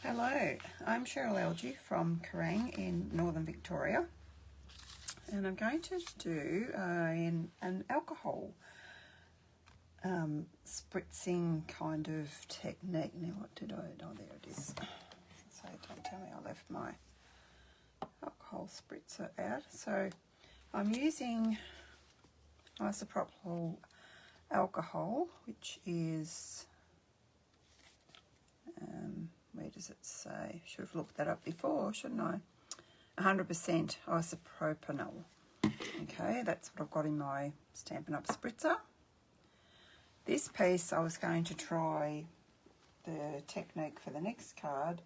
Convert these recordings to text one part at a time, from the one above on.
Hello, I'm Cheryl Algie from Kerrang in Northern Victoria, and I'm going to do an alcohol spritzing kind of technique. Now what did I, oh there it is. So don't tell me I left my alcohol spritzer out. So I'm using isopropyl alcohol, which is where does it say? Should have looked that up before, shouldn't I? 100% isopropanol. Okay, that's what I've got in my Stampin' Up! Spritzer. This piece I was going to try the technique for the next card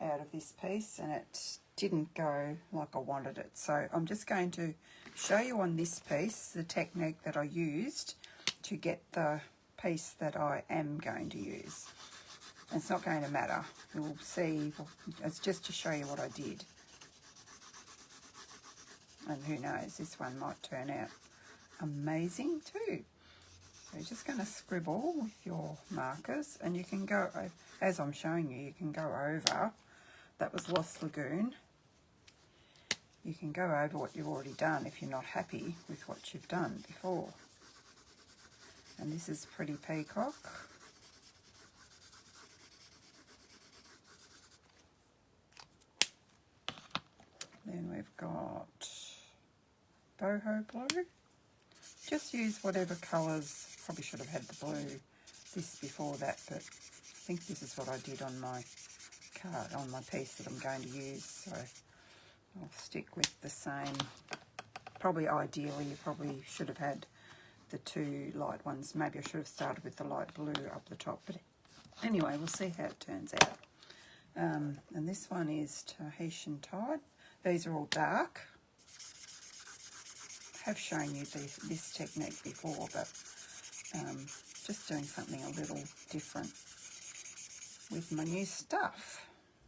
out of this piece, and it didn't go like I wanted it. So I'm just going to show you on this piece the technique that I used to get the piece that I am going to use. It's not going to matter. You'll see. It's just to show you what I did. And who knows, this one might turn out amazing too. So you're just going to scribble with your markers, and you can go, as I'm showing you, you can go over. That was Lost Lagoon. You can go over what you've already done if you're not happy with what you've done before. And this is Pretty Peacock. Then we've got Boho Blue. Just use whatever colours. Probably should have had the blue this before that, but I think this is what I did on my card, on my piece that I'm going to use. So I'll stick with the same. Probably ideally, you probably should have had the two light ones. Maybe I should have started with the light blue up the top. But anyway, we'll see how it turns out. And this one is Tahitian Tide. These are all dark. I have shown you this technique before, but just doing something a little different with my new stuff.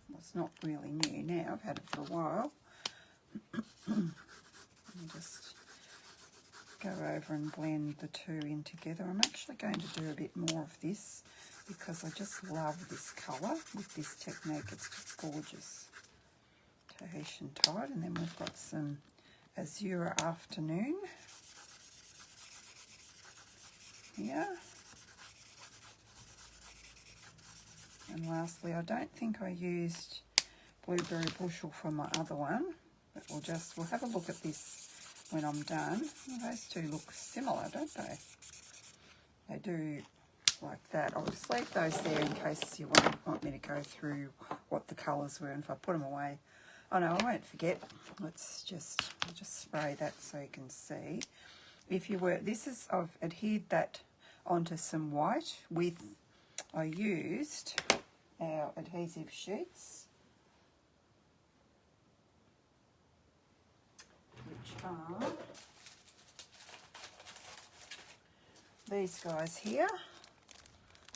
Well, it's not really new now. I've had it for a while. Just go over and blend the two in together. I'm actually going to do a bit more of this because I just love this colour with this technique. It's just gorgeous. Tahitian Tide, and then we've got some Azure Afternoon here. And lastly, I don't think I used Blueberry Bushel for my other one, but we'll have a look at this when I'm done. Well, those two look similar, don't they? They do, like that. I'll just leave those there in case you want me to go through what the colours were, and if I put them away. Oh no, I won't forget. I'll just spray that so you can see. If you were, I've adhered that onto some white with, I used our adhesive sheets, which are these guys here,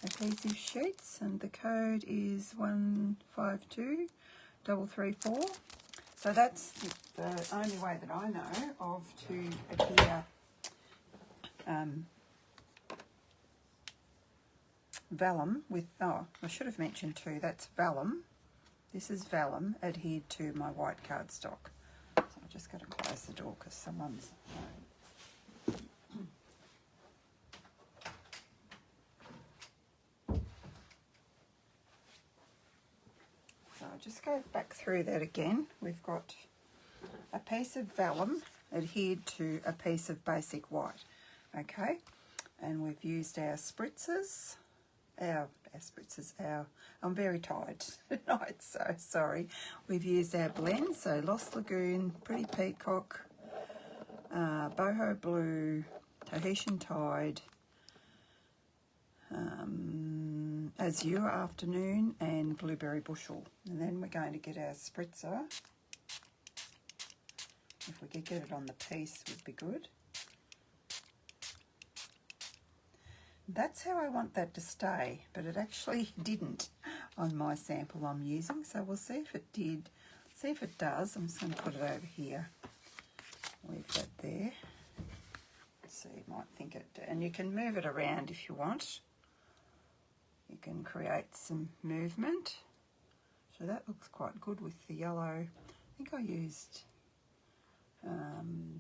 adhesive sheets, and the code is 152334. So that's the only way that I know of to adhere vellum with, oh, I should have mentioned too, that's vellum. This is vellum adhered to my white cardstock. So I'm just going to close the door because someone's home. So I'll just go back through that again. We've got a piece of vellum adhered to a piece of basic white. Okay, and we've used our spritzers. I'm very tired tonight, so sorry. We've used our blend, so Lost Lagoon, Pretty Peacock, Boho Blue, Tahitian Tide, Azure Afternoon, and Blueberry Bushel. And then we're going to get our spritzer. If we could get it on the piece would be good. That's how I want that to stay, but it actually didn't on my sample I'm using, so we'll see if it did, see if it does. I'm just going to put it over here, leave that there, so you might think it, and you can move it around if you want. You can create some movement. So that looks quite good with the yellow. I think I used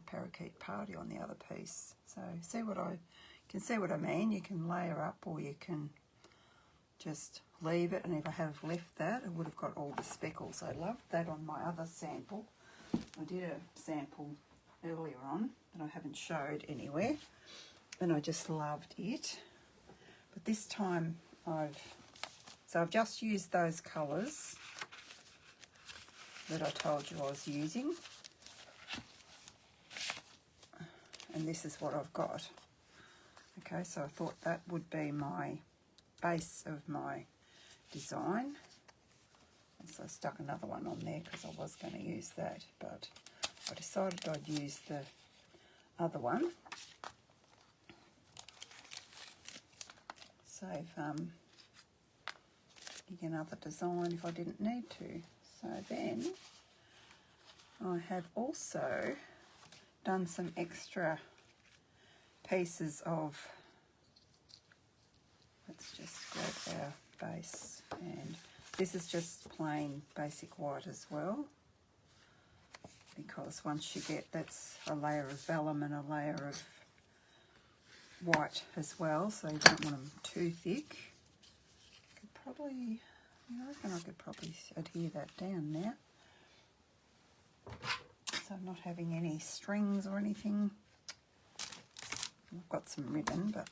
Parakeet Party on the other piece. So see what I can see what I mean. You can layer up, or you can just leave it, and if I have left that, it would have got all the speckles. I loved that on my other sample. I did a sample earlier on that I haven't showed anywhere, and I just loved it. But this time I've just used those colours that I told you I was using, and this is what I've got. Okay, so I thought that would be my base of my design. So I stuck another one on there because I was going to use that, but I decided I'd use the other one. Save another design if I didn't need to. So then I have also done some extra pieces of, let's just grab our base, and this is just plain basic white as well, because once you get, that's a layer of vellum and a layer of white as well, so you don't want them too thick. Could probably, I reckon I could probably adhere that down now. So I'm not having any strings or anything. I've got some ribbon, but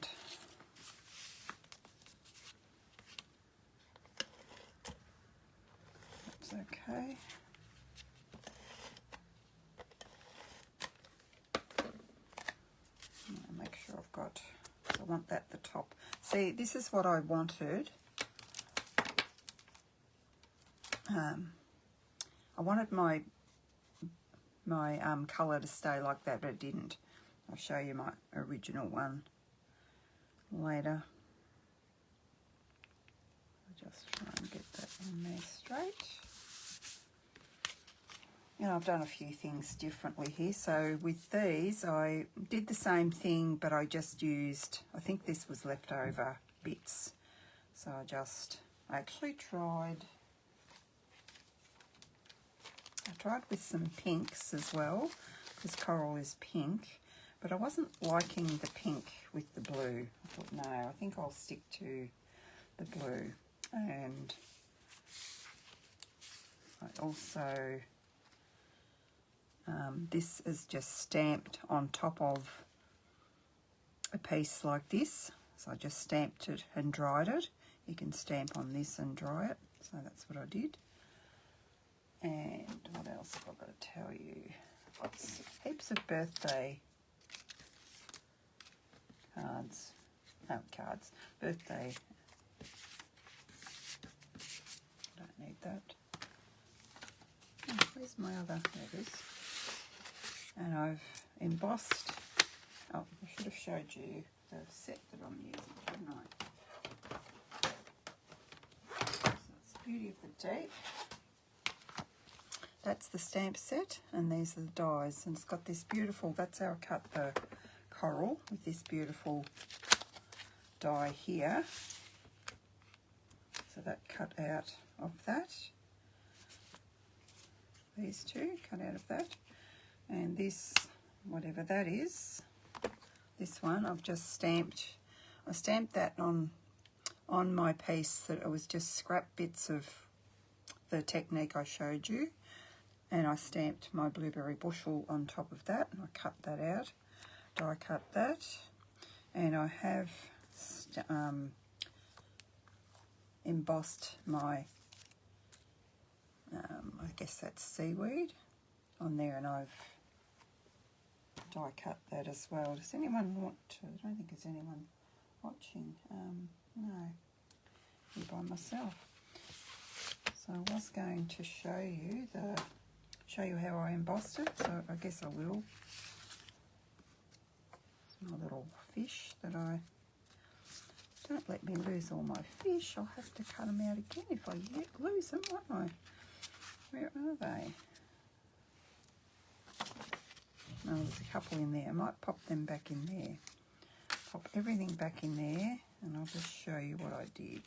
that's okay. I'll make sure I've got, I want that at the top. See, this is what I wanted. I wanted my colour to stay like that, but it didn't. I'll show you my original one later. I'll just try and get that in there straight. And I've done a few things differently here. So with these, I did the same thing, but I just used, I think this was leftover bits. So I actually tried with some pinks as well, because coral is pink, but I wasn't liking the pink with the blue. I thought, no, I think I'll stick to the blue. And I also, this is just stamped on top of a piece like this. So I just stamped it and dried it. You can stamp on this and dry it. So that's what I did. And what else have I got to tell you? Got heaps of birthday cards. No, cards. Birthday. Don't need that. Oh, where's my other? There it is. And I've embossed. Oh, I should have showed you the set that I'm using, shouldn't I? So it's Beauty of the Deep. That's the stamp set, and these are the dies, and it's got this beautiful, that's how I cut the coral, with this beautiful die here. So that cut out of that. These two cut out of that. And this, whatever that is, this one I've just stamped. I stamped that on my piece, that it was just scrap bits of the technique I showed you. And I stamped my blueberry bushel on top of that, and I cut that out, die cut that, and I have embossed my, I guess that's seaweed on there, and I've die cut that as well. Does anyone want to? I don't think there's anyone watching. No, here by myself. So I was going to show you how I embossed it, so I guess I will. It's my little fish that don't let me lose all my fish. I'll have to cut them out again if I lose them, won't I? Where are they? No, there's a couple in there. I might pop them back in there. Pop everything back in there, and I'll just show you what I did.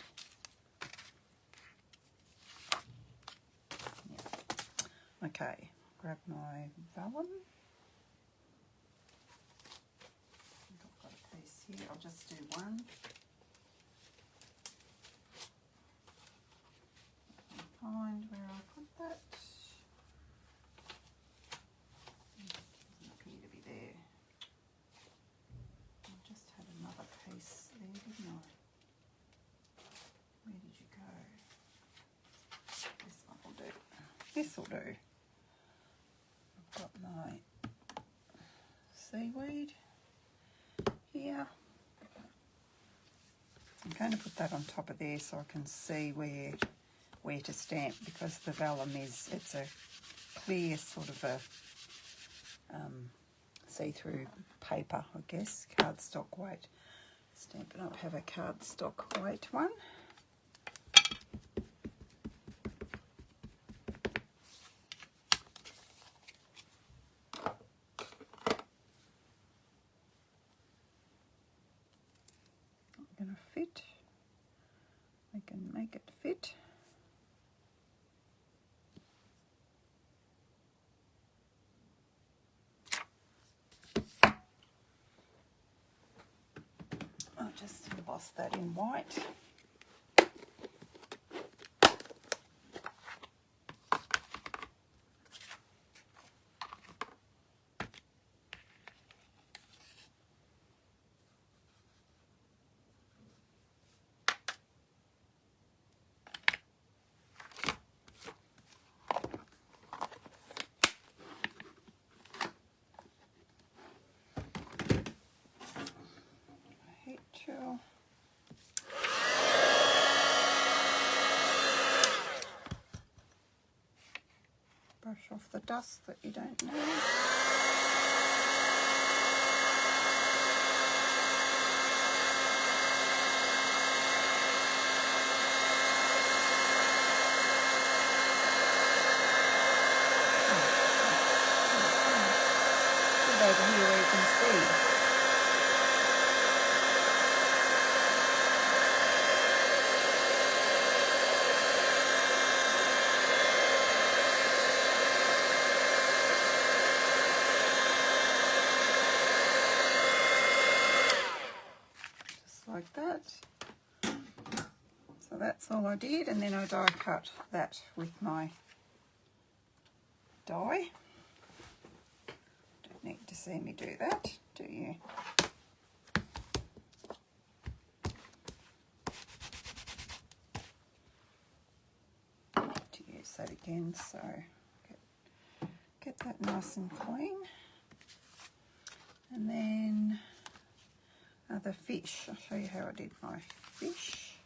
Okay, grab my vellum. I've got a piece here. I'll just do one. Find where I put that. Doesn't appear to be there. I just had another piece there, didn't I? Where did you go? This one will do. This will do. I've got my seaweed here. I'm going to put that on top of there so I can see where to stamp, because the vellum it's a clear sort of a see-through paper, I guess, cardstock weight. Stampin' Up have a cardstock weight one. Not going to fit. I can make it fit. I'll just emboss that in white. Heat tool. Brush off the dust that you don't need. Over here where you can see. Just like that. So that's all I did, and then I die cut that with my die. Don't need to see me do that, do you? To use that again, so get that nice and clean. And then the fish. I'll show you how I did my fish.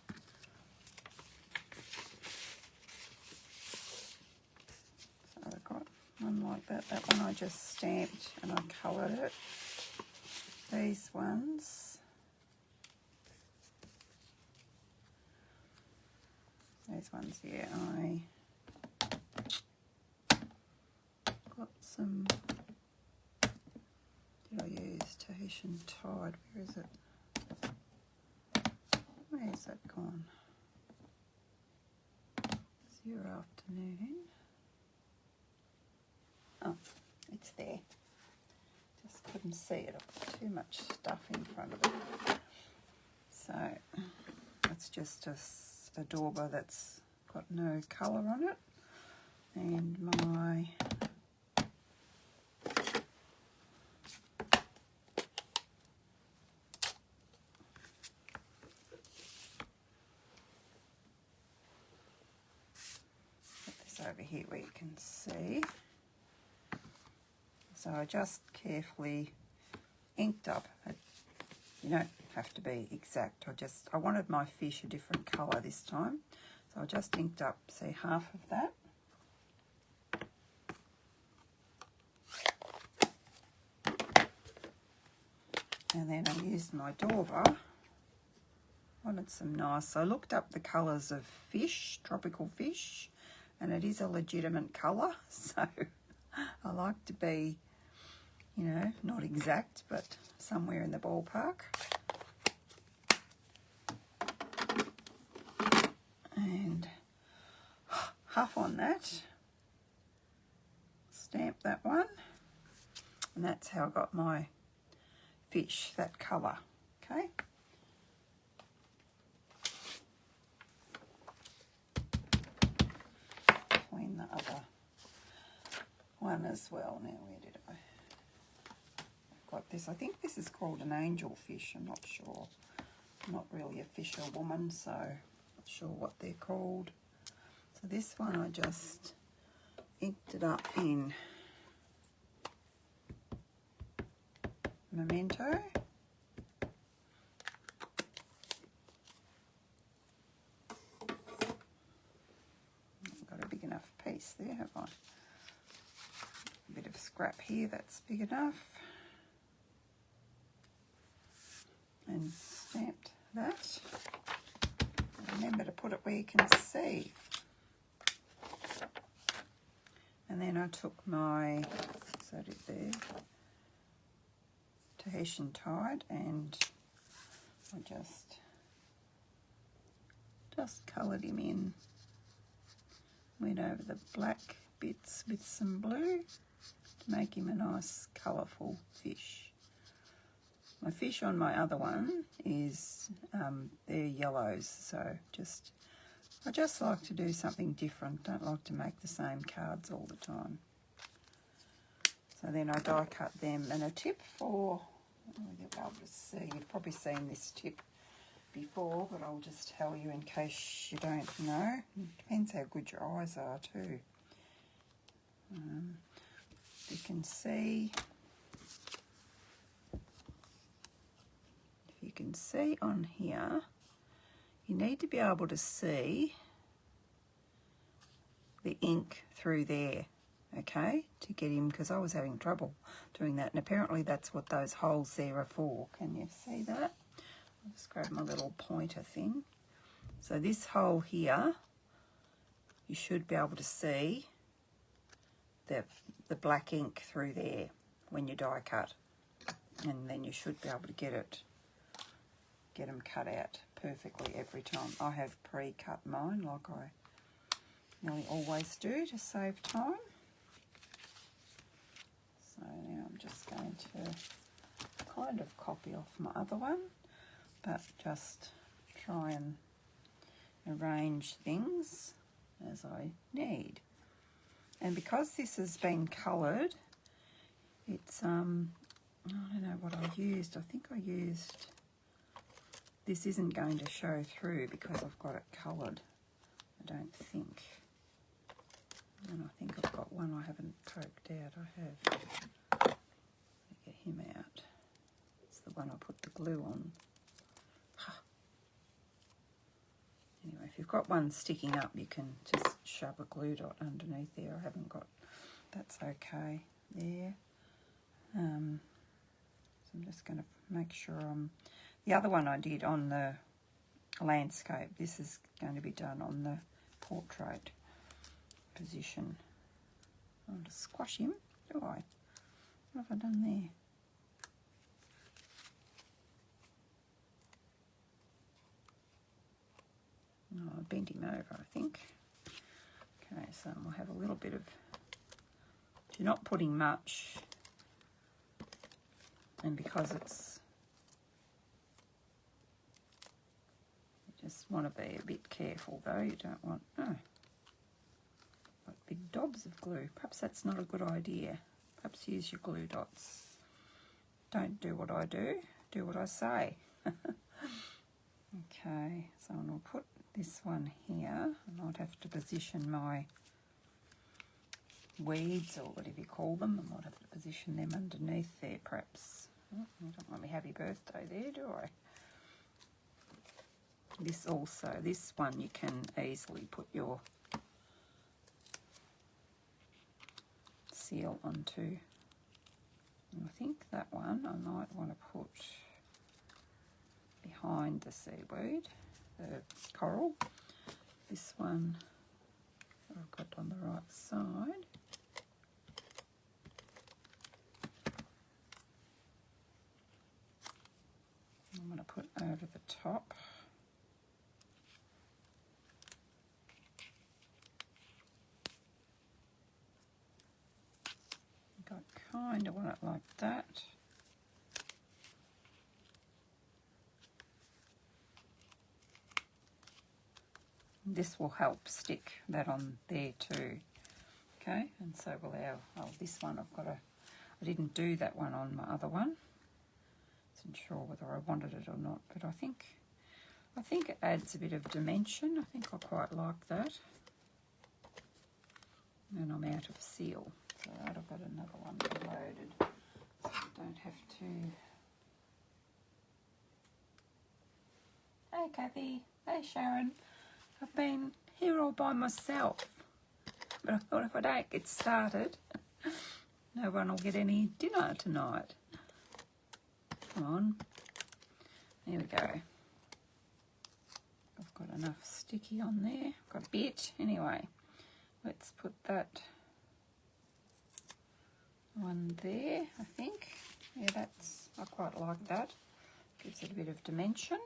So I've got one like that. That one I just stamped and I coloured it. These ones, here, I got some, did I use Tahitian Tide? Where is it? Where's that gone? It's your afternoon. Oh, it's there. Just couldn't see it. I've got too much stuff in front of it. So that's just a dauber that's got no colour on it. And my over here where you can see. So I just carefully inked up. You don't have to be exact. I wanted my fish a different colour this time. So I just inked up, say, half of that. And then I used my dauber. Wanted some nice, I looked up the colours of fish, tropical fish, and it is a legitimate colour, so I like to be, you know, not exact, but somewhere in the ballpark. And half on that, stamp that one. And that's how I got my fish, that colour. Okay. Clean the other one as well. Now, where did I? I've got this. I think this is called an angel fish. I'm not sure. I'm not really a fisher woman, so not sure what they're called. So this one I just inked it up in Memento. I've got a big enough piece there, have I? A bit of scrap here, that's big enough. And stamped that. Remember to put it where you can see. And then I took my, so I did there, Tahitian tide, and I just coloured him in. Went over the black bits with some blue to make him a nice colourful fish. My fish on my other one is, they're yellows, so I just like to do something different. Don't like to make the same cards all the time. So then I die cut them. And a tip for, you'll be able to see, you've probably seen this tip before, but I'll just tell you in case you don't know. It depends how good your eyes are too. You can see, if you can see on here, you need to be able to see the ink through there, okay, to get him, because I was having trouble doing that, and apparently that's what those holes there are for. Can you see that? I'll just grab my little pointer thing. So this hole here, you should be able to see the black ink through there when you die cut, and then you should be able to get them cut out perfectly every time. I have pre-cut mine like I nearly always do to save time. So now I'm just going to kind of copy off my other one, but just try and arrange things as I need. And because this has been coloured, it's, I don't know what I used. I think I used, this isn't going to show through because I've got it coloured, I don't think. And I think I've got one I haven't poked out. I have. Let me get him out. It's the one I put the glue on. Anyway, if you've got one sticking up, you can just shove a glue dot underneath there. I haven't got, that's okay there. So I'm just going to make sure the other one I did on the landscape, this is going to be done on the portrait position. I'll just squash him, do I? What have I done there? Oh, I bent him over, I think. Okay, so we'll have a little bit of, if you're not putting much, and because it's, you just want to be a bit careful though, you don't want, like big dobs of glue. Perhaps that's not a good idea. Perhaps use your glue dots. Don't do what I do, do what I say. Okay, so I'll put this one here. I might have to position my weeds, or whatever you call them. I might have to position them underneath there, perhaps. Oh, I don't want me happy birthday there, do I? This also, this one you can easily put your seal onto. And I think that one I might want to put behind the seaweed, the coral. This one I've got on the right side. I'm going to put over the top. kind of want it like that. This will help stick that on there too. Okay, and so will our, oh, this one I didn't do that one on my other one. Wasn't sure whether I wanted it or not, but I think it adds a bit of dimension. I think I quite like that. And I'm out of seal, so I've got another one loaded, so I don't have to. Hey Kathy, hey Sharon, I've been here all by myself, but I thought if I don't get started, no one will get any dinner tonight. Come on, there we go. I've got enough sticky on there, I've got a bit. Anyway, let's put that one there, I think. Yeah, I quite like that. Gives it a bit of dimension.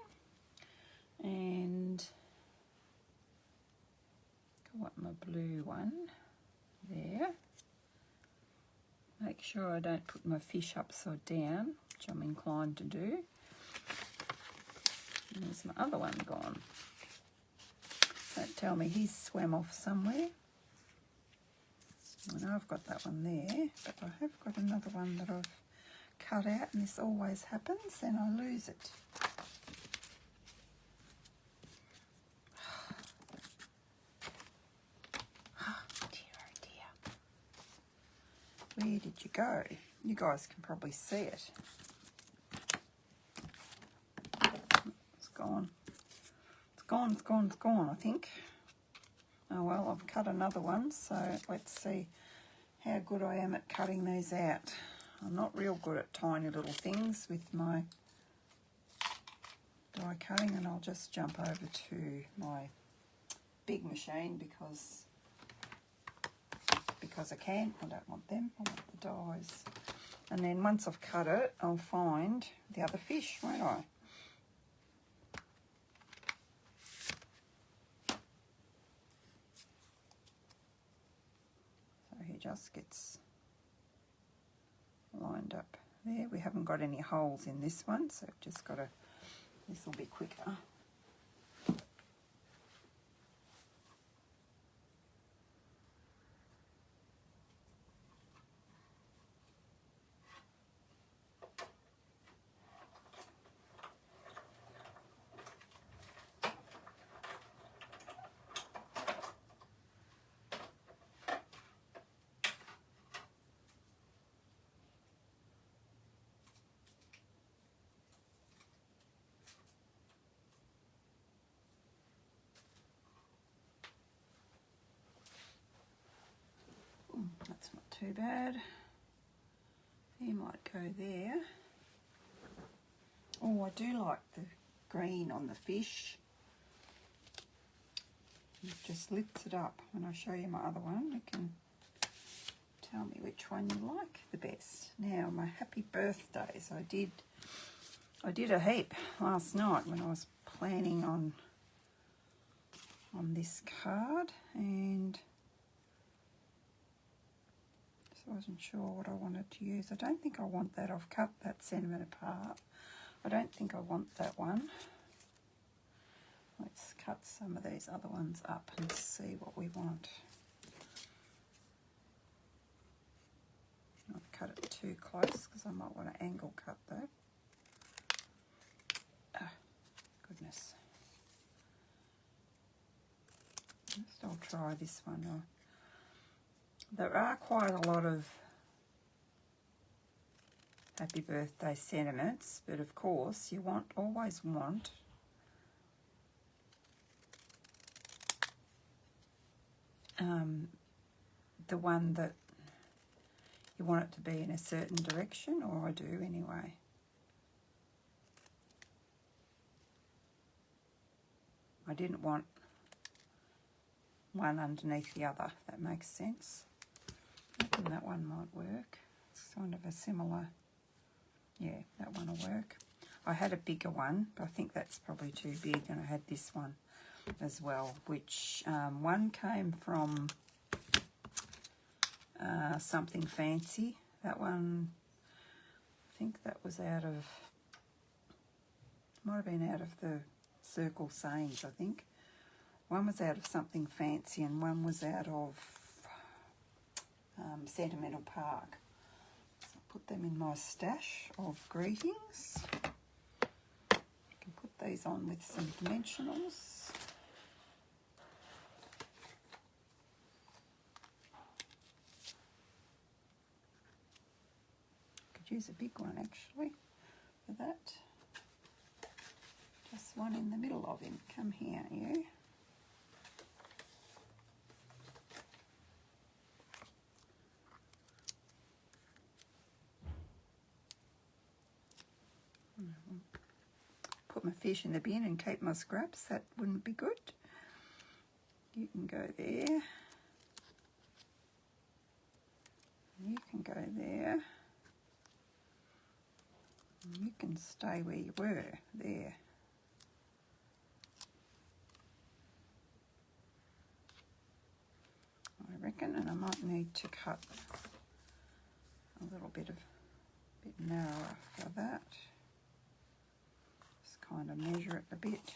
And got my blue one there. Make sure I don't put my fish upside down, which I'm inclined to do. And there's my other one gone. Don't tell me he's swam off somewhere. I know I've got that one there, but I have got another one that I've cut out, and this always happens, and I lose it. Oh dear. Where did you go? You guys can probably see it. It's gone. It's gone, I think. Oh well, I've cut another one, so let's see how good I am at cutting these out. I'm not real good at tiny little things with my die cutting, and I'll just jump over to my big machine because I can. I don't want them, I want the dies. And then once I've cut it, I'll find the other fish, won't I? So he just gets lined up there. We haven't got any holes in this one, so I've just got to, this will be quicker. That's not too bad. He might go there. Oh, I do like the green on the fish. It just lifts it up. When I show you my other one, you can tell me which one you like the best. Now, my happy birthdays. I did a heap last night when I was planning on this card, and I wasn't sure what I wanted to use. I don't think I want that. I've cut that sentiment apart. I don't think I want that one. Let's cut some of these other ones up and see what we want. Not cut it too close because I might want to angle cut that. Ah, goodness. I'll try this one. There are quite a lot of happy birthday sentiments, but of course you always want the one that you want it to be in a certain direction, or I do anyway. I didn't want one underneath the other, if that makes sense. I reckon that one might work. It's kind of a similar, yeah, that one will work. I had a bigger one, but I think that's probably too big, and I had this one as well, which one came from Something Fancy, That one, I think that was out of, might have been out of the Circle Sayings, I think. One was out of Something Fancy and one was out of Sentimental Park. So I'll put them in my stash of greetings. I can put these on with some dimensionals. Could use a big one actually for that. Just one in the middle of him. Come here, you. Put my fish in the bin and keep my scraps. That wouldn't be good. You can go there. You can go there. You can stay where you were, there. I reckon, and I might need to cut a little bit narrower for that. Just kind of measure it a bit.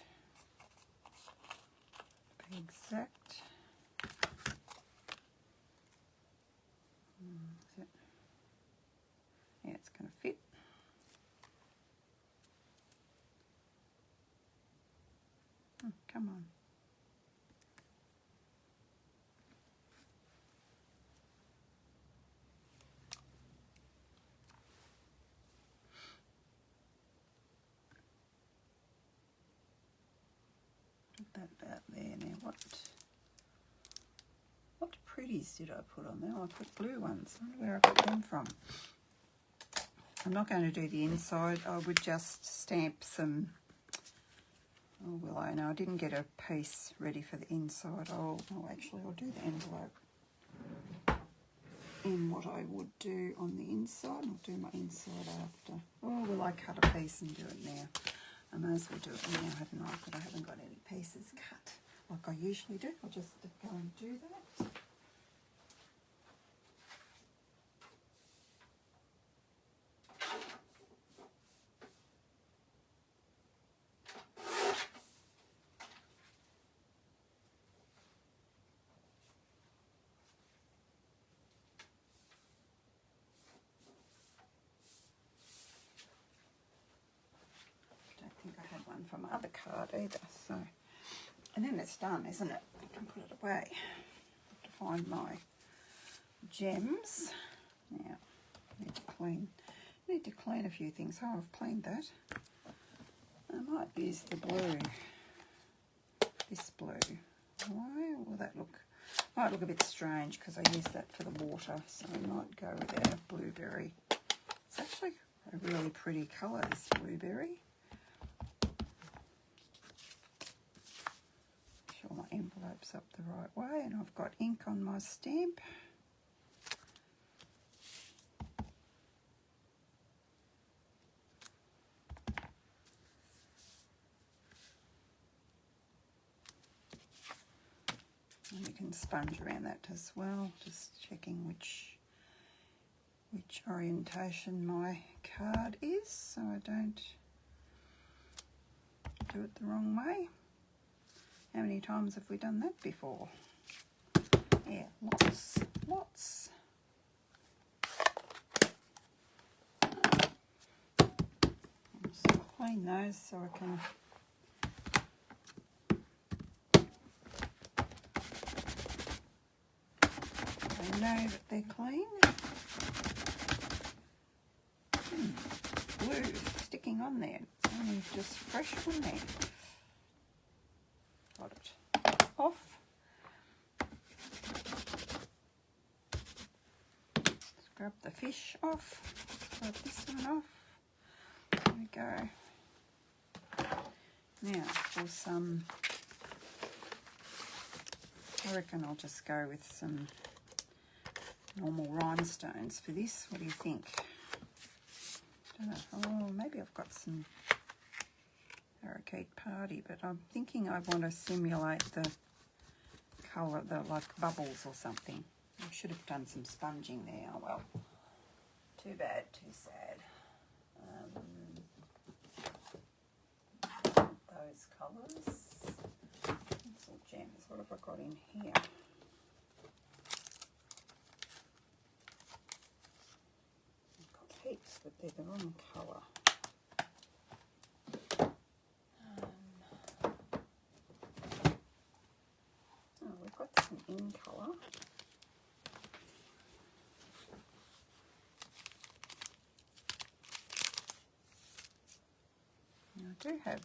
Be exact. Is it? Yeah, it's going to fit. Come on. Put that about there now. What pretties did I put on there? I put blue ones. I wonder where I got them from. I'm not going to do the inside. I would just stamp some. Oh, will I? No, I didn't get a piece ready for the inside. Actually, I'll do the envelope in what I would do on the inside. I'll do my inside after. Oh, will I cut a piece and do it now? I may as well do it now, hadn't I? But I haven't got any pieces cut like I usually do. I'll just go and do that. For my other card either, so, and then it's done, isn't it? I can put it away. I have to find my gems. Now, need to clean a few things. Oh, I've cleaned that. I might use the blue, this blue. Why will that might look a bit strange because I use that for the water, so I might go with our blueberry. It's actually a really pretty colour, this blueberry. My envelope's up the right way, and I've got ink on my stamp. And you can sponge around that as well, just checking which orientation my card is so I don't do it the wrong way. How many times have we done that before? Yeah, lots. I'll just clean those so I can know that they're clean. Blue sticking on there. It's only just fresh on there. Got it off. Let's grab the fish off. Grab this one off. There we go. Now for some, I reckon I'll just go with some normal rhinestones for this. What do you think? Don't know. Oh, maybe I've got some Parakeet Party, but I'm thinking I want to simulate the colour, the like bubbles or something. I should have done some sponging there. Oh well. Too bad, too sad. Those colours. Pencil gems. What have I got in here? I've got heaps, but they're the wrong colour. Oh, we've got some in colour. I do have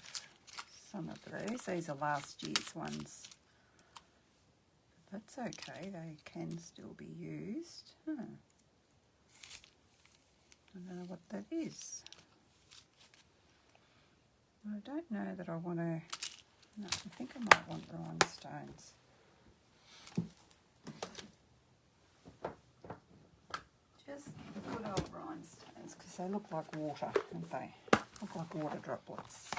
some of these. These are last year's ones. That's okay, they can still be used. I don't know what that is. I don't know that I want to... No, I think I might want rhinestones. Just good old rhinestones, because they look like water, don't they? Look like water droplets.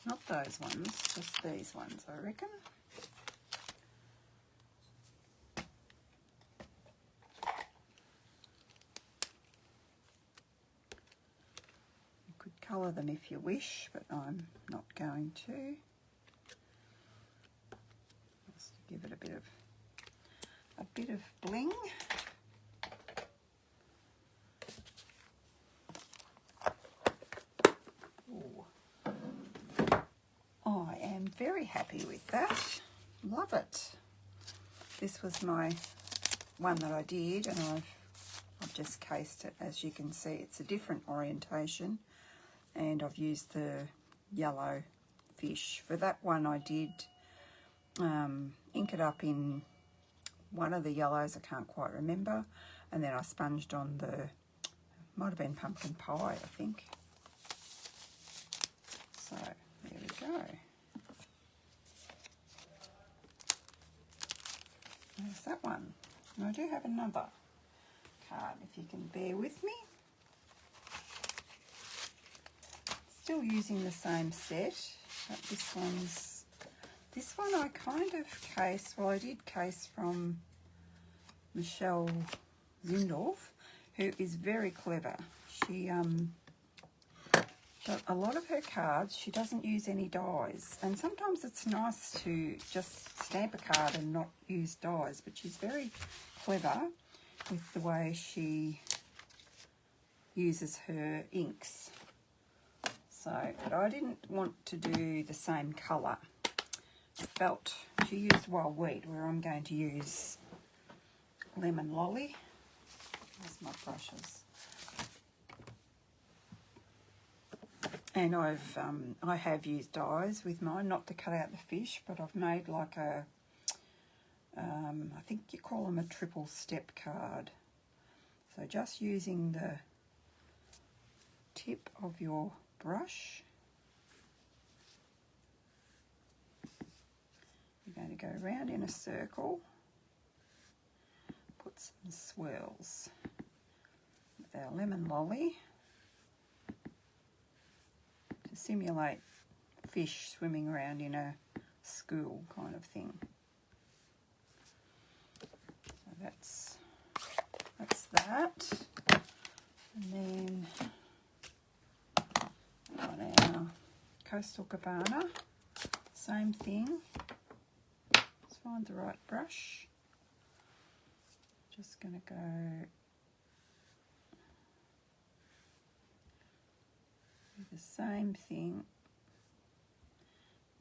Not those ones, just these ones, I reckon. You could colour them if you wish, but I'm not going to. Just to give it a bit of bling. I am very happy with that. Love it. This was my one that I did, and I've just cased it. As you can see, it's a different orientation, and I've used the yellow fish. For that one, I did ink it up in one of the yellows, I can't quite remember, and then I sponged on the, might have been pumpkin pie, I think. So there we go. There's that one. And I do have another card, if you can bear with me. Still using the same set, but this one I kind of cased, well, I did case from Michelle Zindorf, who is very clever. She a lot of her cards, she doesn't use any dies, and sometimes it's nice to just stamp a card and not use dies, but she's very clever with the way she uses her inks. So, but I didn't want to do the same colour. I felt she used wild wheat, where I'm going to use lemon lolly. There's my brushes. And I have used dies with mine, not to cut out the fish, but I've made like a, I think you call them a triple step card. So just using the tip of your brush, you're going to go round in a circle, put some swirls with our lemon lolly, simulate fish swimming around in a school kind of thing. So that's that. And then on our Coastal Cabana, same thing. Let's find the right brush. Just going to go the same thing.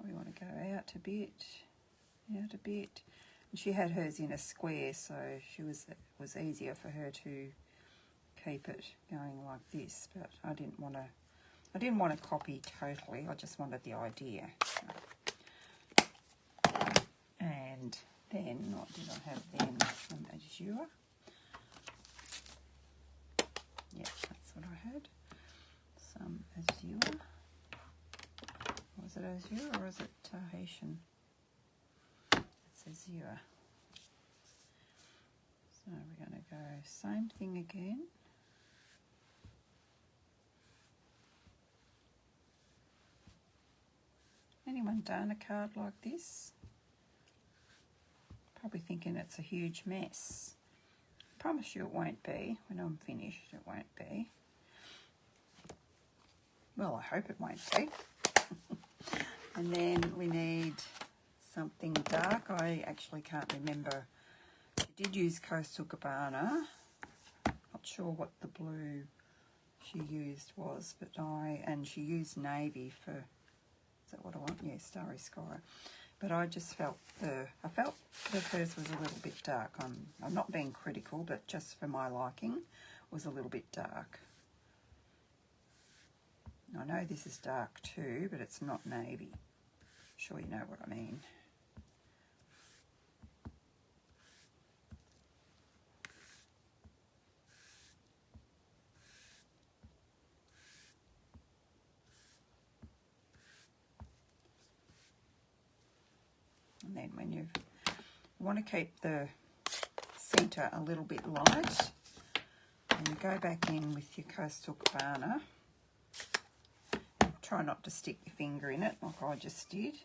We want to go out a bit, and she had hers in a square, so it was easier for her to keep it going like this. But I didn't want to copy totally. I just wanted the idea. And then what did I have then? Some azure. Yeah, that's what I had. Some azure. Was it azure or is it Tahitian? It's azure. So we're going to go same thing again. Anyone done a card like this? Probably thinking it's a huge mess. promise you it won't be. When I'm finished, it won't be. Well, I hope it won't be. And then we need something dark. I actually can't remember. I did use Coastal Cabana. Not sure what the blue she used was, but and she used navy for, is that what I want? Yeah, Starry Sky. But I just felt I felt that hers was a little bit dark. I'm not being critical, but just for my liking, was a little bit dark. I know this is dark too, but it's not navy. I'm sure you know what I mean. And then when you want to keep the centre a little bit light, and you go back in with your Coastal Cabana. Try not to stick your finger in it like I just did.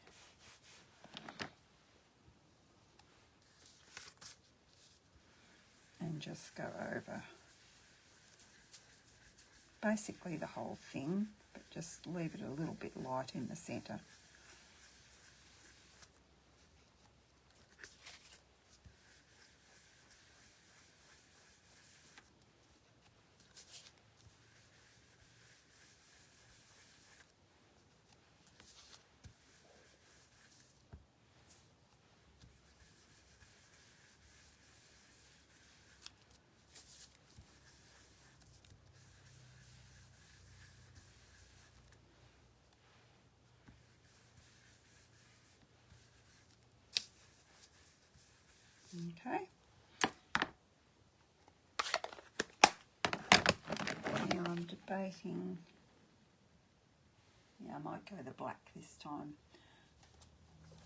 And just go over basically the whole thing, but just leave it a little bit light in the centre. Okay. Now I'm debating. Yeah, I might go the black this time.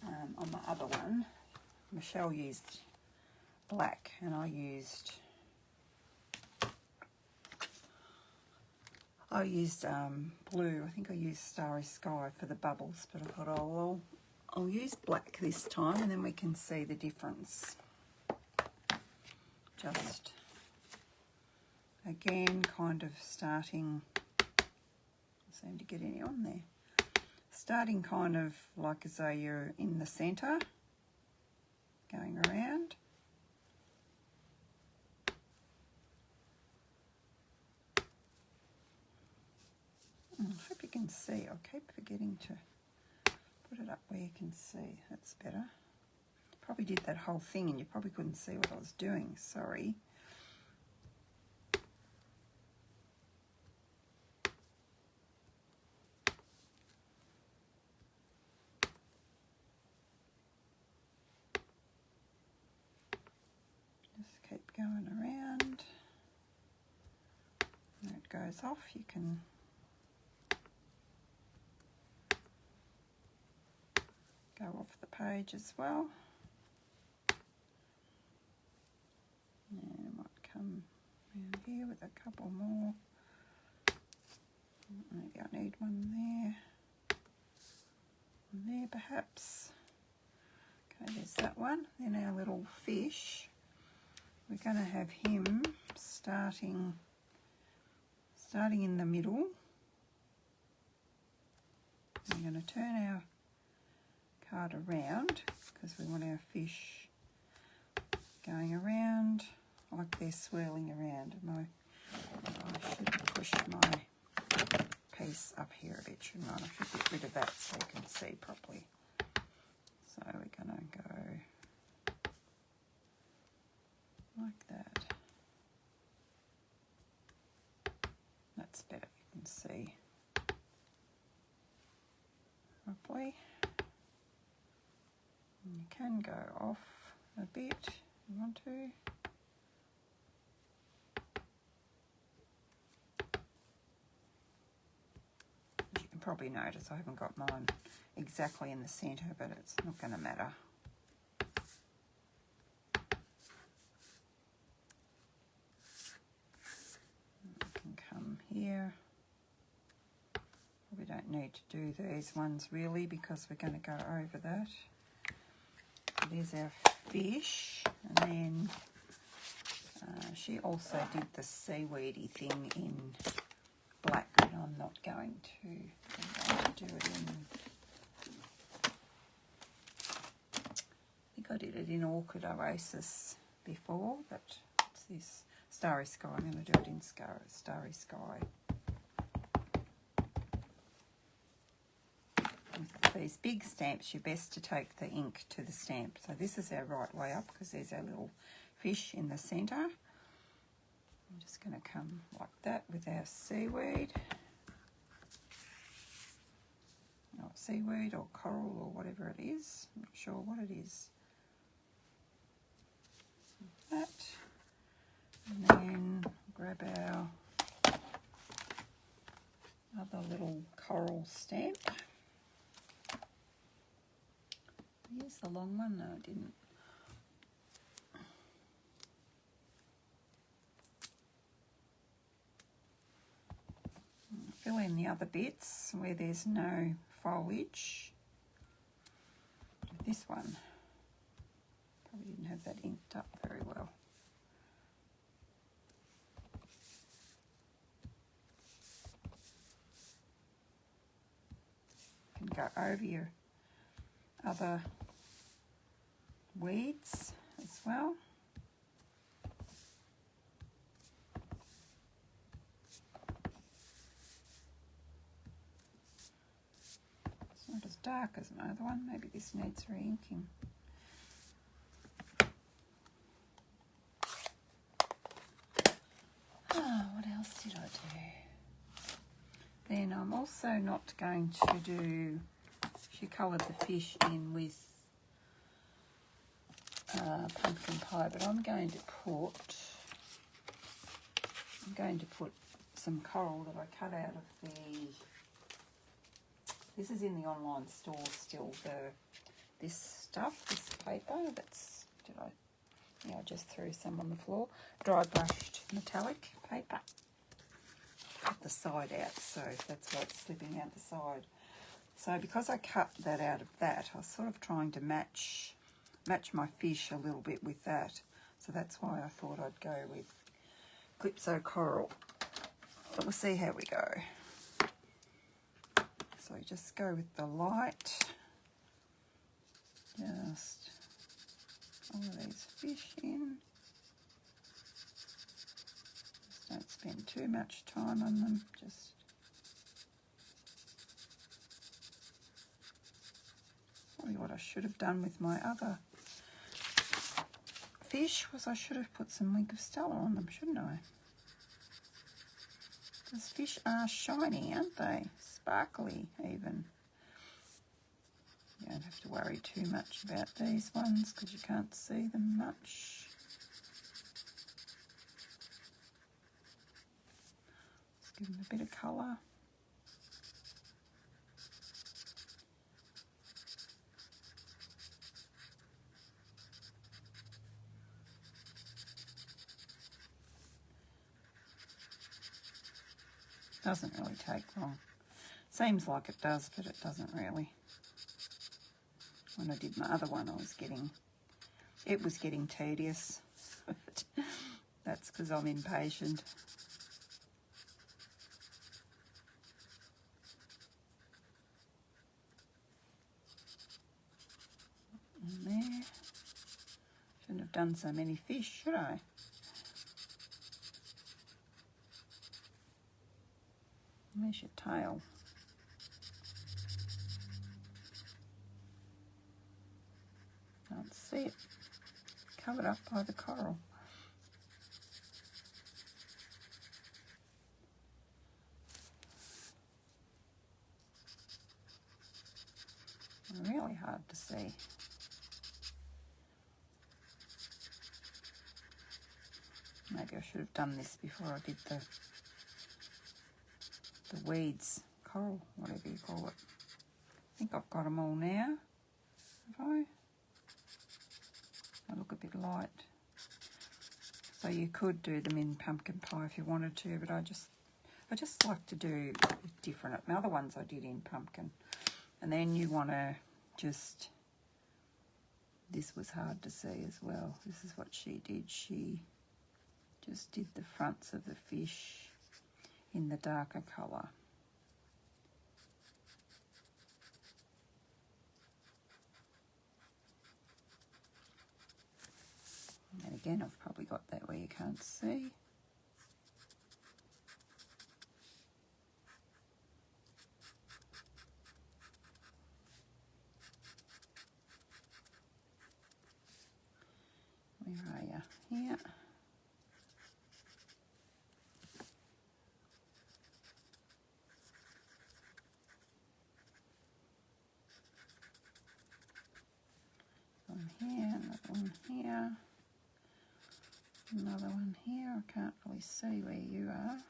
On the other one, Michelle used black and I used blue. I think I used Starry Sky for the bubbles, but I thought, oh well, I'll use black this time and then we can see the difference. Just again kind of starting, I seem to get any on there, starting kind of like as though you're in the centre, going around. I hope you can see. I keep forgetting to put it up where you can see. That's better. Probably did that whole thing and you probably couldn't see what I was doing. Sorry. Just keep going around. When it goes off, you can go off the page as well. And I might come around here with a couple more. Maybe I need one there perhaps. Okay, there's that one. Then our little fish, we're going to have him starting in the middle. We're going to turn our card around because we want our fish going around like they're swirling around. And I should push my piece up here a bit, shouldn't I? I should get rid of that so you can see properly. So we're going to go like that. That's better, you can see properly. And you can go off a bit if you want to. As you can probably notice, I haven't got mine exactly in the centre, but it's not going to matter. I can come here. We don't need to do these ones really because we're going to go over that. There's our fish, and then she also did the seaweedy thing in black, but I'm not going to. I'm going to do it in, I think I did it in Orchid Oasis before, but it's this Starry Sky. I'm going to do it in Starry Sky. With these big stamps, you're best to take the ink to the stamp. So this is our right way up because there's our little fish in the centre. I'm just going to come like that with our seaweed. Or seaweed or coral or whatever it is. I'm not sure what it is. Like that. And then grab our other little coral stamp. Here's the long one. No, I didn't. Fill in the other bits where there's no foliage. This one probably didn't have that inked up very well. You can go over your other weeds as well. It's not as dark as my other one. Maybe this needs re-inking. What else did I do? Then I'm also not going to do, she coloured the fish in with pumpkin pie, but I'm going to put some coral that I cut out of this is in the online store still, this paper that's, I just threw some on the floor, dry brushed metallic paper. Cut the side out, so that's why it's slipping out the side. So because I cut that out of that, I was sort of trying to match my fish a little bit with that. So that's why I thought I'd go with Calypso Coral. But we'll see how we go. So just go with the light. Just all of these fish in. Just don't spend too much time on them. Just probably what I should have done with my other fish was I should have put some Link of Stella on them, shouldn't I? Because fish are shiny, aren't they? Sparkly even. You don't have to worry too much about these ones because you can't see them much. Let's give them a bit of colour. Doesn't really take long. Seems like it does, but it doesn't really. When I did my other one, it was getting tedious. That's because I'm impatient. And there. Shouldn't have done so many fish, should I? There's your tail. Can't see it. Covered up by the coral. Really hard to see. Maybe I should have done this before I did the weeds, coral, whatever you call it. I think I've got them all now. Have I? They look a bit light. So you could do them in pumpkin pie if you wanted to, but I just like to do different. My other ones I did in pumpkin. And then you want to just, this was hard to see as well. This is what she did. She Just did the fronts of the fish in the darker colour. And again, I've probably got that where you can't see. Where are you? Here. One here, another one here. Another one here. I can't really see where you are.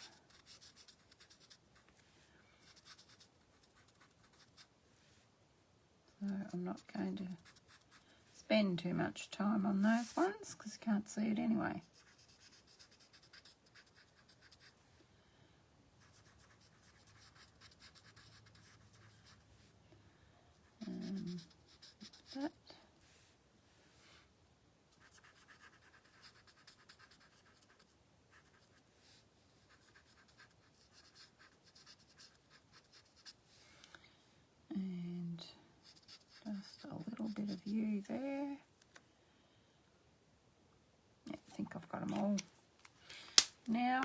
So I'm not going to spend too much time on those ones because you can't see it anyway. That. And just a little bit of you there. Yeah, I think I've got them all. Now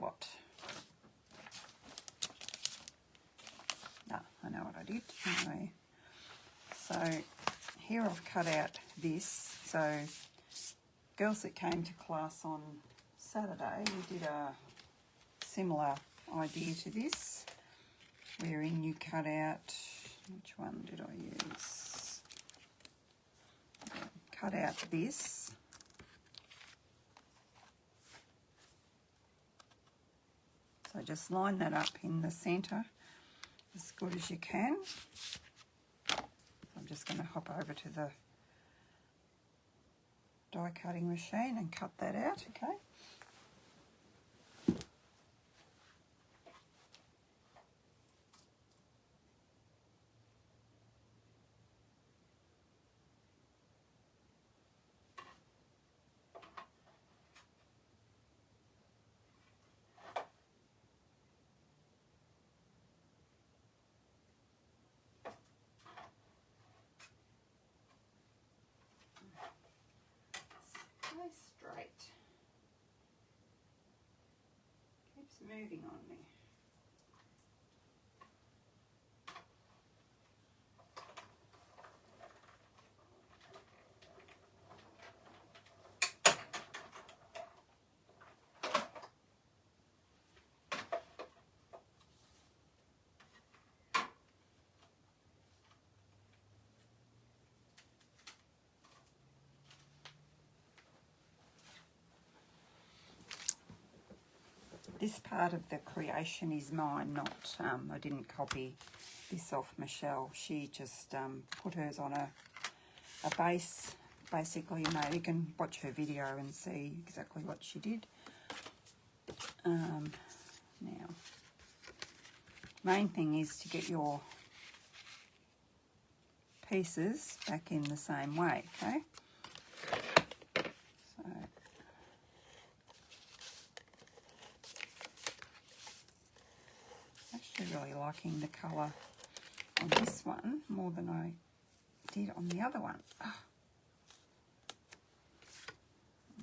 what? I know what I did. Anyway, so here I've cut out this. So girls that came to class on Saturday, we did a similar idea to this, wherein you cut out, which one did I use? Cut out this. So just line that up in the centre as good as you can. I'm just going to hop over to the die cutting machine and cut that out, okay? Straight. Keeps moving on me. This part of the creation is mine, not, I didn't copy this off Michelle. She just put hers on a base. Basically, you can watch her video and see exactly what she did. Now, main thing is to get your pieces back in the same way, okay? Really liking the colour on this one more than I did on the other one. I'm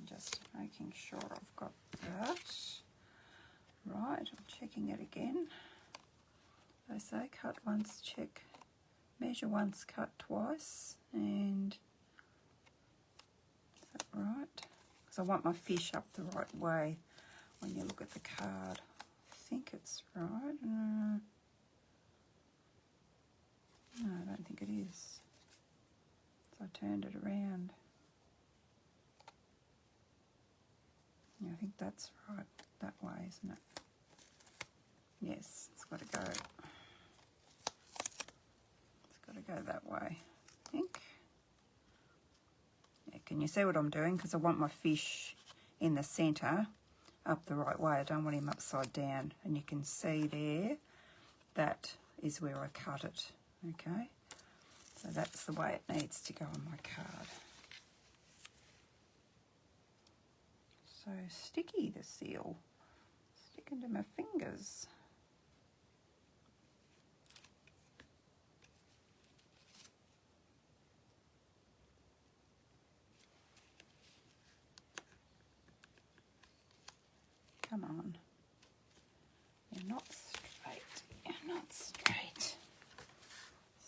just making sure I've got that right. I'm checking it again. They say cut once, check, measure once, cut twice, and is that right? Because I want my fish up the right way when you look at the card. I think it's right. No, I don't think it is. So I turned it around. Yeah, I think that's right that way, isn't it? Yes, it's got to go. It's got to go that way, I think. Yeah, can you see what I'm doing? Because I want my fish in the centre up the right way. I don't want him upside down. And you can see there, that is where I cut it, okay? So that's the way it needs to go on my card. so sticky, the seal. Sticking to my fingers. Come on. You're not straight. You're not straight.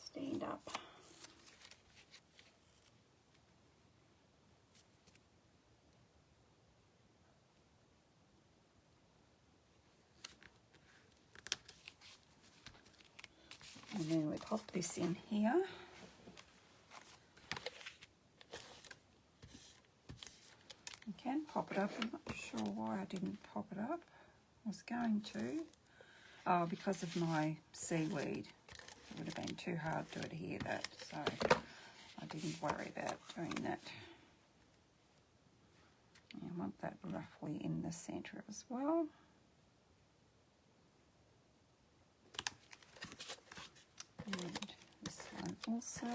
Stand up. And then we pop this in here. You can pop it up. I'm not sure why I didn't pop it up. I was going to. Oh, because of my seaweed. It would have been too hard to adhere that, so I didn't worry about doing that. I want that roughly in the centre as well. And this one also.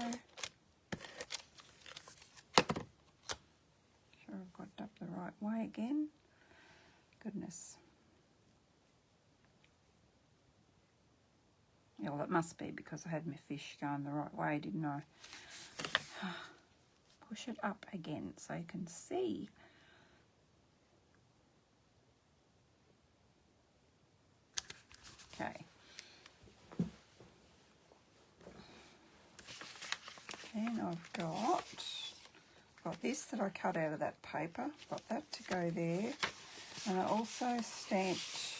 Sure I've got it up the right way again. Goodness. Yeah, well, it must be because I had my fish going the right way, didn't I? Push it up again so you can see. Okay. Then I've got this that I cut out of that paper. Got that to go there. And I also stamped,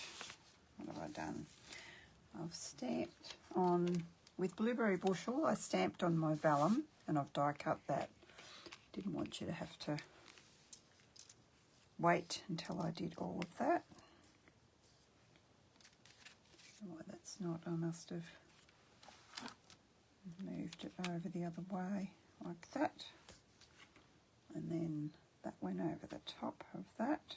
what have I done? I've stamped on, with Blueberry Bushel, I stamped on my vellum and I've die cut that. Didn't want you to have to wait until I did all of that. I don't know why that's not, I must have moved it over the other way like that. And then that went over the top of that.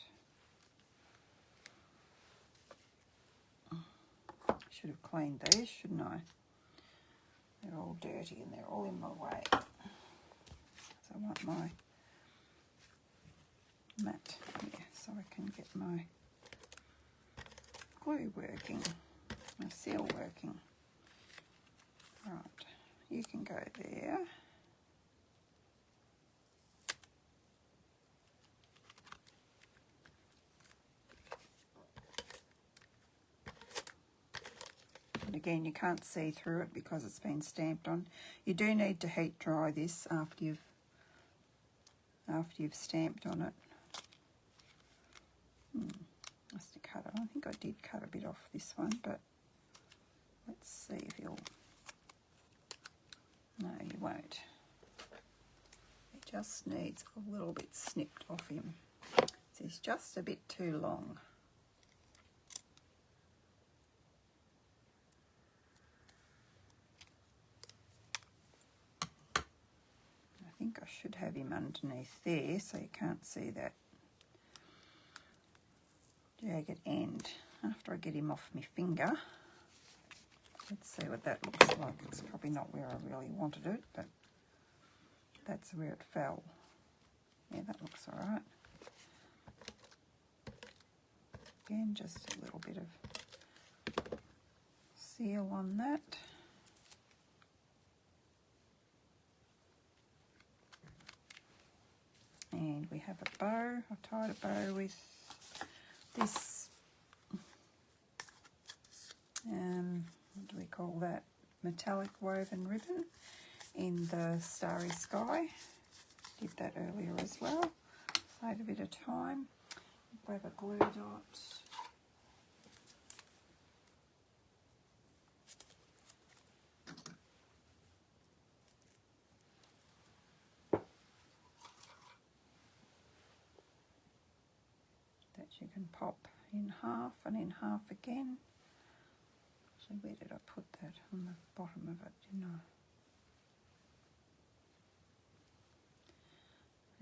Should have cleaned these, shouldn't I? They're all dirty and they're all in my way. So I want my mat here so I can get my glue working, my seal working. Right, you can go there. And again, you can't see through it because it's been stamped on. You do need to heat dry this after you've stamped on it. Must have cut it. I think I did cut a bit off this one, but let's see if you'll. No, you won't. It just needs a little bit snipped off him. So he's just a bit too long. I think I should have him underneath there so you can't see that jagged end. After I get him off my finger, let's see what that looks like. It's probably not where I really wanted it, but that's where it fell. Yeah, that looks all right. Again, just a little bit of seal on that. And we have a bow. I've tied a bow with this, what do we call that? Metallic woven ribbon in the Starry Sky. Did that earlier as well. Save a bit of time. Grab a glue dot. That you can pop in half and in half again. Actually, where did I put that? On the bottom of it, didn't I?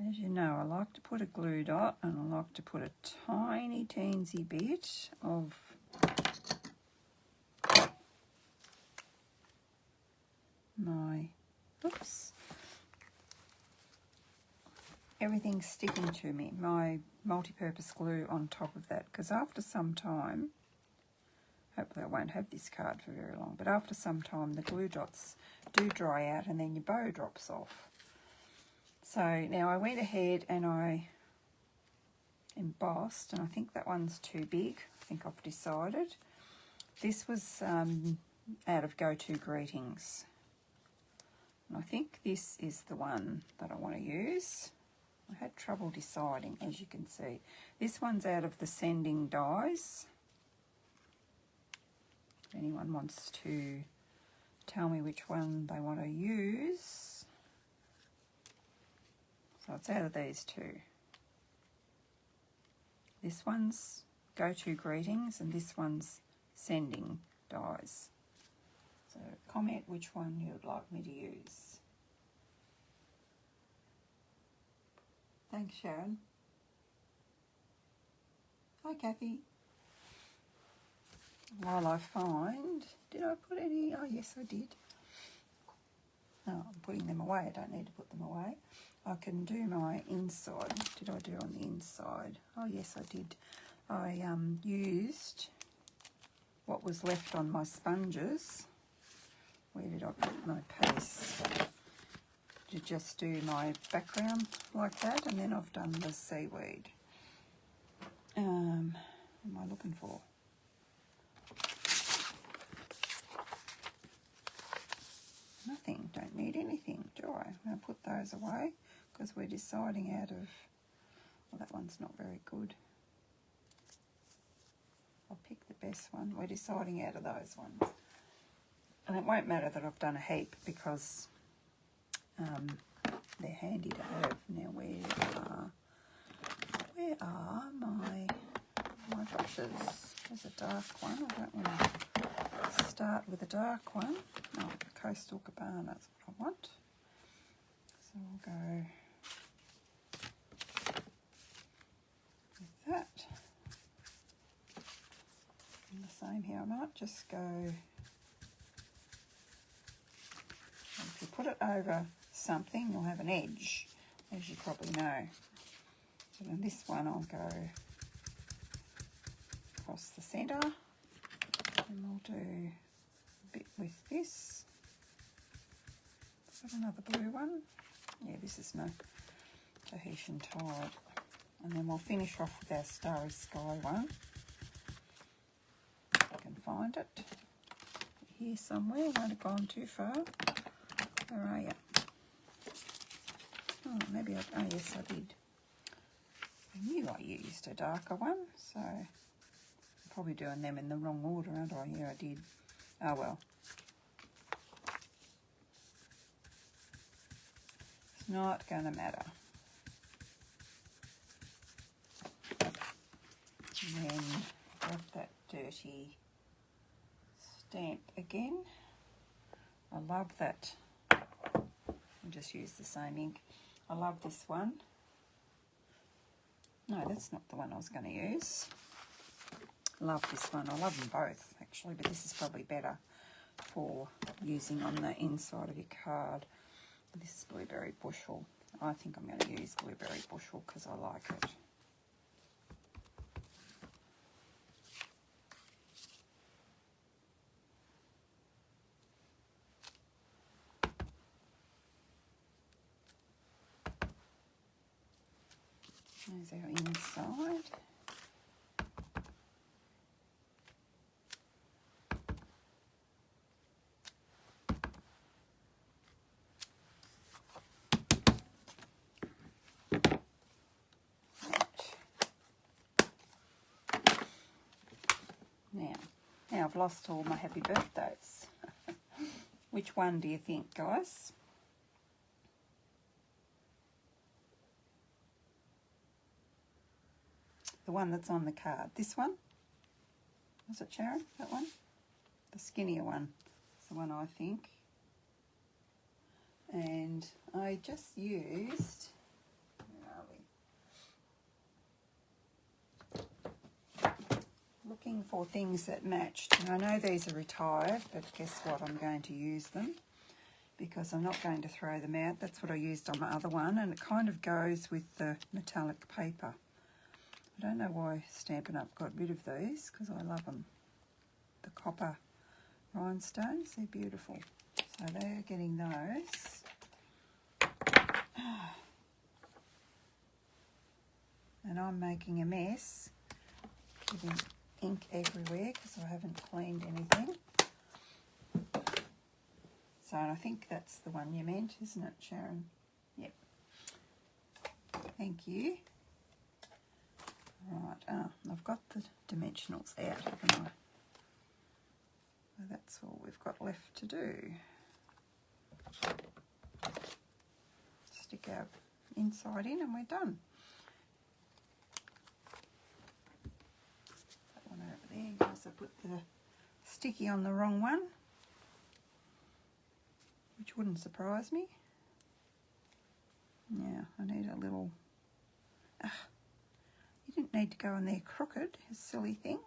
As you know, I like to put a glue dot and I like to put a tiny teensy bit of my, oops, everything's sticking to me, my multi-purpose glue on top of that, because after some time, hopefully I won't have this card for very long, but after some time the glue dots do dry out and then your bow drops off. So now I went ahead and I embossed, and I think that one's too big. I think I've decided. This was out of Go To Greetings. And I think this is the one that I want to use. I had trouble deciding, as you can see. This one's out of the Sending Dies. If anyone wants to tell me which one they want to use. So it's out of these two. This one's Go To Greetings and this one's Sending Dies. So comment which one you would like me to use. Thanks, Sharon. Hi, Kathy. While I find, did I put any? Oh, yes, I did. No, I'm putting them away. I don't need to put them away. I can do my inside. What did I do on the inside? Oh, yes, I did. I used what was left on my sponges. Where did I put my paste? To just do my background like that, and then I've done the seaweed. What am I looking for? Nothing. Don't need anything, do I? I'm going to put those away because we're deciding out of... Well, that one's not very good. I'll pick the best one. We're deciding out of those ones. And it won't matter that I've done a heap because they're handy to have. Now, where are my brushes? There's a dark one. I don't want to start with a dark one. Oh, Coastal Cabana is what I want. So we'll go with that. And the same here. I might just go... If you put it over something, you'll have an edge, as you probably know. So then this one I'll go across the centre, and we'll do a bit with this. Is that another blue one? Yeah, this is my Tahitian Tide. And then we'll finish off with our Starry Sky one. If I can find it. Here somewhere, I might have gone too far. Where are you? Oh, maybe oh yes, I did. I knew I used a darker one, so I'm probably doing them in the wrong order, aren't I? Yeah, I did. Oh well. It's not going to matter. And then grab that dirty stamp again. I love that. I'll just use the same ink. I love this one. No, that's not the one I was going to use. Love this one. I love them both, actually, but this is probably better for using on the inside of your card. This is Blueberry Bushel. I think I'm going to use Blueberry Bushel because I like it. There's our inside. Right. Now I've lost all my happy birthdays. Which one do you think, guys? The one that's on the card. This one? Was it Sharon? That one? The skinnier one. It's the one I think. And I just used... Where are we? Looking for things that matched. And I know these are retired, but guess what? I'm going to use them. because I'm not going to throw them out. That's what I used on my other one, and it kind of goes with the metallic paper. I don't know why Stampin' Up! Got rid of these, because I love them. The copper rhinestones, they're beautiful. So they're getting those. And I'm making a mess, getting ink everywhere because I haven't cleaned anything. So I think that's the one you meant, isn't it, Sharon? Yep. Thank you. Right, I've got the dimensionals out, haven't I? So that's all we've got left to do. Stick our inside in and we're done. That one over there, guys, I put the sticky on the wrong one, which wouldn't surprise me. Yeah, I need a little... you didn't need to go in there crooked, you silly thing.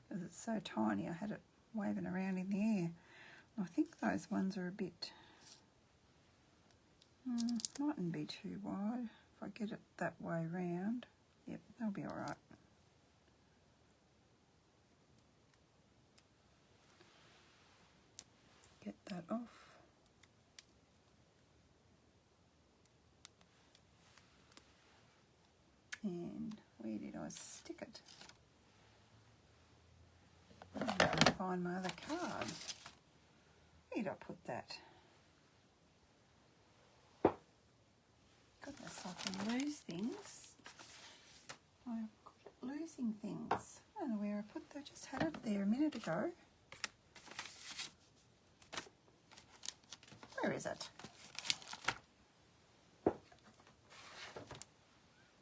Because it's so tiny, I had it waving around in the air. I think those ones are a bit... mightn't be too wide. If I get it that way round, yep, they'll be all right. Get that off. And where did I stick it? I'm going to find my other card. Where did I put that? Goodness, I can lose things. I'm good at losing things. I don't know where I put that. I just had it there a minute ago. Where is it?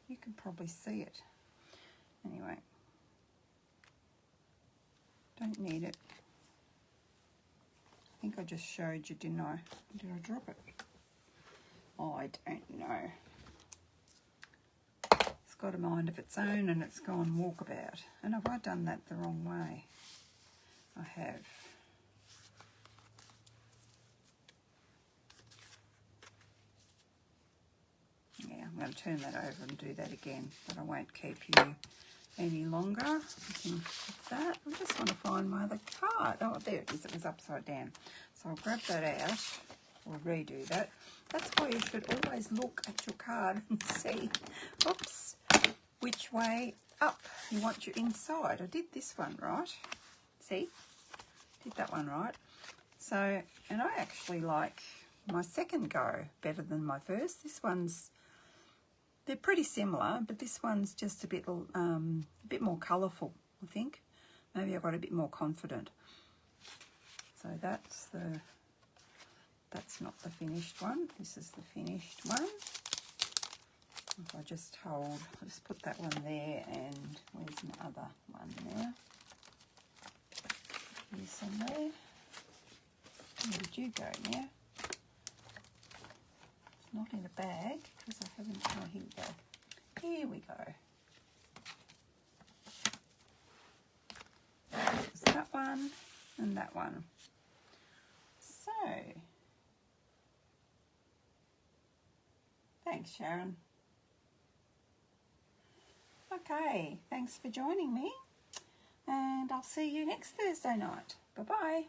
You can probably see it. Anyway, don't need it. I think I just showed you, didn't I? Did I drop it? Oh, I don't know. It's got a mind of its own and it's gone walkabout. And have I done that the wrong way? I have. Yeah, I'm going to turn that over and do that again, but I won't keep you any longer. You can put that. I just want to find my other card. Oh, there it is. It was upside down. So I'll grab that out or redo that. That's why you should always look at your card and see, oops, which way up you want your inside. I did this one right. See? Did that one right. So, and I actually like my second go better than my first. This one's, they're pretty similar, but this one's just a bit more colourful, I think. Maybe I got a bit more confident. So that's not the finished one. This is the finished one. If I just hold, I'll just put that one there, and where's my other one now? Here somewhere. Where did you go now? It's not in a bag because I haven't. Oh, here we go. Here we go. There's that one and that one. So, thanks, Sharon. Okay, thanks for joining me, and I'll see you next Thursday night. Bye-bye.